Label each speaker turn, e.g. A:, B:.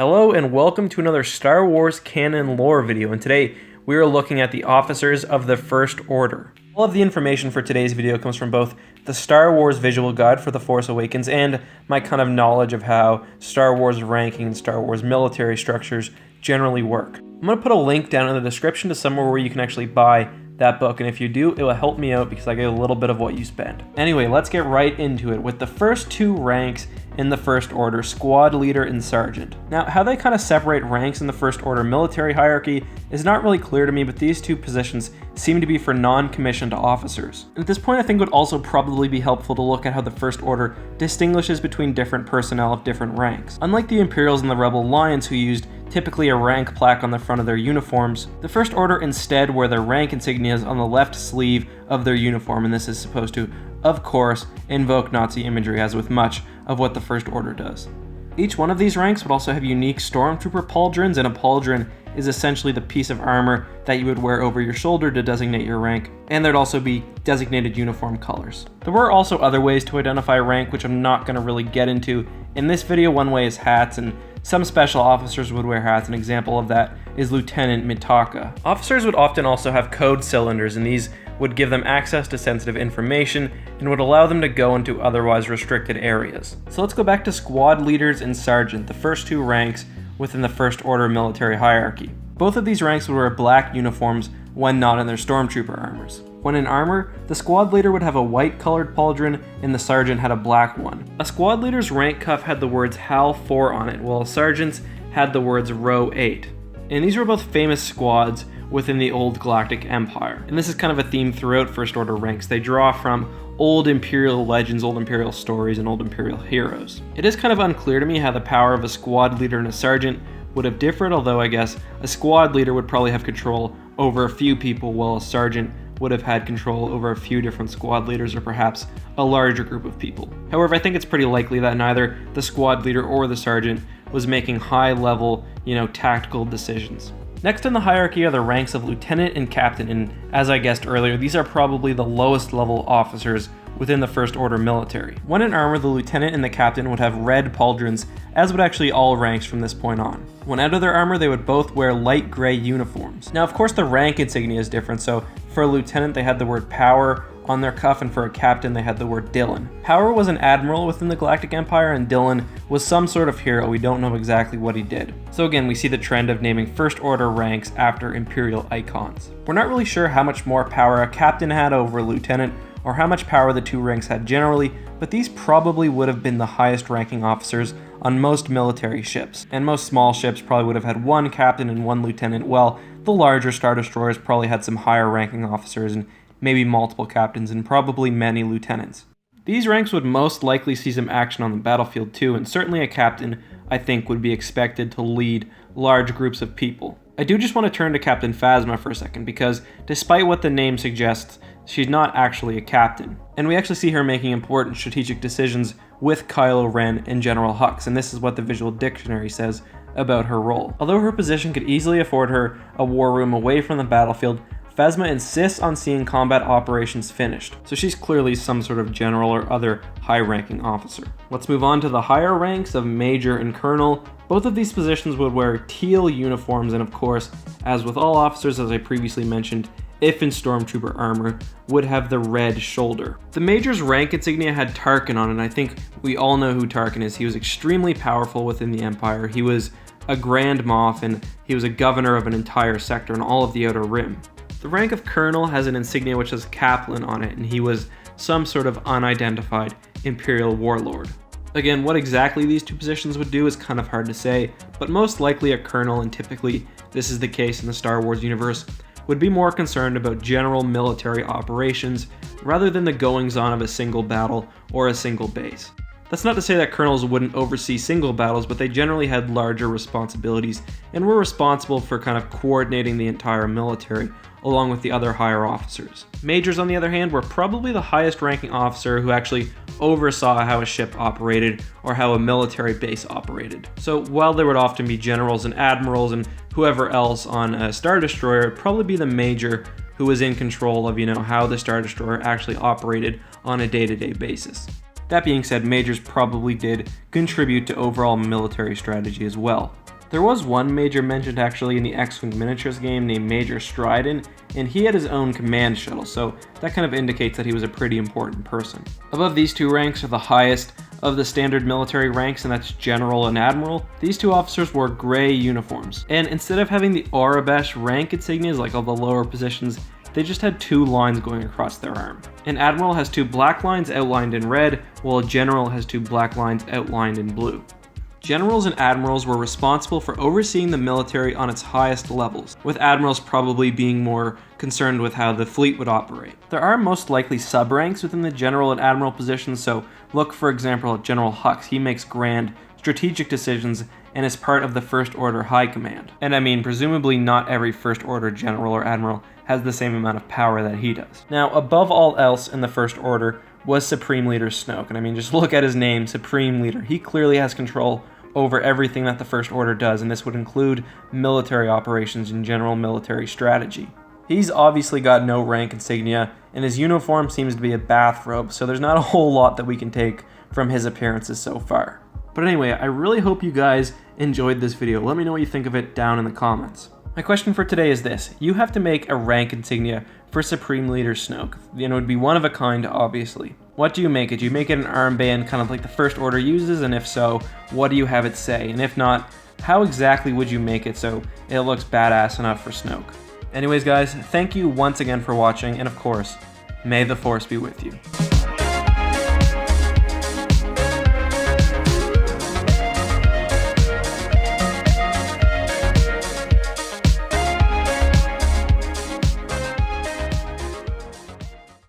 A: Hello and welcome to another Star Wars canon lore video, and today we are looking at the officers of the First Order. All of the information for today's video comes from both the Star Wars visual guide for The Force Awakens and my kind of knowledge of how Star Wars ranking and Star Wars military structures generally work. I'm going to put a link down in the description to somewhere where you can actually buy that book, and if you do, it will help me out because I get a little bit of what you spend. Anyway, let's get right into it with the first two ranks in the First Order, Squad Leader and Sergeant. Now, how they kind of separate ranks in the First Order military hierarchy is not really clear to me, but these two positions seem to be for non-commissioned officers. And at this point, I think it would also probably be helpful to look at how the First Order distinguishes between different personnel of different ranks. Unlike the Imperials and the Rebel Alliance, who used typically a rank plaque on the front of their uniforms, the First Order instead wear their rank insignias on the left sleeve of their uniform, and this is supposed to, of course, invoke Nazi imagery, as with much of what the First Order does. Each one of these ranks would also have unique stormtrooper pauldrons, and a pauldron is essentially the piece of armor that you would wear over your shoulder to designate your rank, and there'd also be designated uniform colors. There were also other ways to identify rank, which I'm not going to really get into in this video. One way is hats, and some special officers would wear hats. An example of that is Lieutenant Mitaka. Officers would often also have code cylinders, and these would give them access to sensitive information and would allow them to go into otherwise restricted areas. So let's go back to Squad Leaders and Sergeant, the first two ranks within the First Order military hierarchy. Both of these ranks would wear black uniforms when not in their stormtrooper armors. When in armor, the squad leader would have a white colored pauldron and the sergeant had a black one. A squad leader's rank cuff had the words HAL 4 on it, while a sergeant's had the words Row 8. And these were both famous squads within the old Galactic Empire. And this is kind of a theme throughout First Order ranks. They draw from old Imperial legends, old Imperial stories, and old Imperial heroes. It is kind of unclear to me how the power of a squad leader and a sergeant would have differed, although I guess a squad leader would probably have control over a few people, while a sergeant would have had control over a few different squad leaders or perhaps a larger group of people. However, I think it's pretty likely that neither the squad leader or the sergeant was making high-level, tactical decisions. Next in the hierarchy are the ranks of lieutenant and captain, and as I guessed earlier, these are probably the lowest level officers within the First Order military. When in armor, the lieutenant and the captain would have red pauldrons, as would actually all ranks from this point on. When out of their armor, they would both wear light gray uniforms. Now, of course, the rank insignia is different, so for a lieutenant, they had the word power on their cuff, and for a captain, they had the word Dylan. Power was an admiral within the Galactic Empire, and Dylan was some sort of hero. We don't know exactly what he did. So again, we see the trend of naming First Order ranks after Imperial icons. We're not really sure how much more power a captain had over a lieutenant, or how much power the two ranks had generally, but these probably would have been the highest ranking officers on most military ships. And most small ships probably would have had one captain and one lieutenant, while the larger Star Destroyers probably had some higher ranking officers and maybe multiple captains and probably many lieutenants. These ranks would most likely see some action on the battlefield too, and certainly a captain, I think, would be expected to lead large groups of people. I do just want to turn to Captain Phasma for a second, because despite what the name suggests, she's not actually a captain. And we actually see her making important strategic decisions with Kylo Ren and General Hux, and this is what the visual dictionary says about her role. Although her position could easily afford her a war room away from the battlefield, Phasma insists on seeing combat operations finished, so she's clearly some sort of general or other high-ranking officer. Let's move on to the higher ranks of Major and Colonel. Both of these positions would wear teal uniforms, and of course, as with all officers, as I previously mentioned, if in stormtrooper armor, would have the red shoulder. The Major's rank insignia had Tarkin on it, and I think we all know who Tarkin is. He was extremely powerful within the Empire. He was a Grand Moff, and he was a governor of an entire sector and all of the Outer Rim. The rank of Colonel has an insignia which has Kaplan on it, and he was some sort of unidentified Imperial warlord. Again, what exactly these two positions would do is kind of hard to say, but most likely a Colonel, and typically this is the case in the Star Wars universe, would be more concerned about general military operations rather than the goings-on of a single battle or a single base. That's not to say that colonels wouldn't oversee single battles, but they generally had larger responsibilities and were responsible for kind of coordinating the entire military along with the other higher officers. Majors, on the other hand, were probably the highest ranking officer who actually oversaw how a ship operated or how a military base operated. So while there would often be generals and admirals and whoever else on a Star Destroyer, it would probably be the major who was in control of, how the Star Destroyer actually operated on a day-to-day basis. That being said, majors probably did contribute to overall military strategy as well. There was one major mentioned actually in the X-Wing miniatures game named Major Stridon, and he had his own command shuttle, so that kind of indicates that he was a pretty important person. Above these two ranks are the highest of the standard military ranks, and that's General and Admiral. These two officers wore gray uniforms, and instead of having the Arabesh rank insignias like all the lower positions, they just had two lines going across their arm. An Admiral has two black lines outlined in red, while a General has two black lines outlined in blue. Generals and admirals were responsible for overseeing the military on its highest levels, with admirals probably being more concerned with how the fleet would operate. There are most likely sub-ranks within the general and admiral positions, so look for example at General Hux. He makes grand, strategic decisions and is part of the First Order High Command. And I mean, presumably not every First Order general or admiral has the same amount of power that he does. Now, above all else in the First Order was Supreme Leader Snoke, and I mean, just look at his name, Supreme Leader. He clearly has control over everything that the First Order does, and this would include military operations and general military strategy. He's obviously got no rank insignia, and his uniform seems to be a bathrobe, so there's not a whole lot that we can take from his appearances so far. But anyway, I really hope you guys enjoyed this video. Let me know what you think of it down in the comments. My question for today is this: you have to make a rank insignia for Supreme Leader Snoke. You know, it would be one of a kind, obviously. What do you make it? Do you make it an armband, kind of like the First Order uses? And if so, what do you have it say? And if not, how exactly would you make it so it looks badass enough for Snoke? Anyways guys, thank you once again for watching, and of course, may the Force be with you.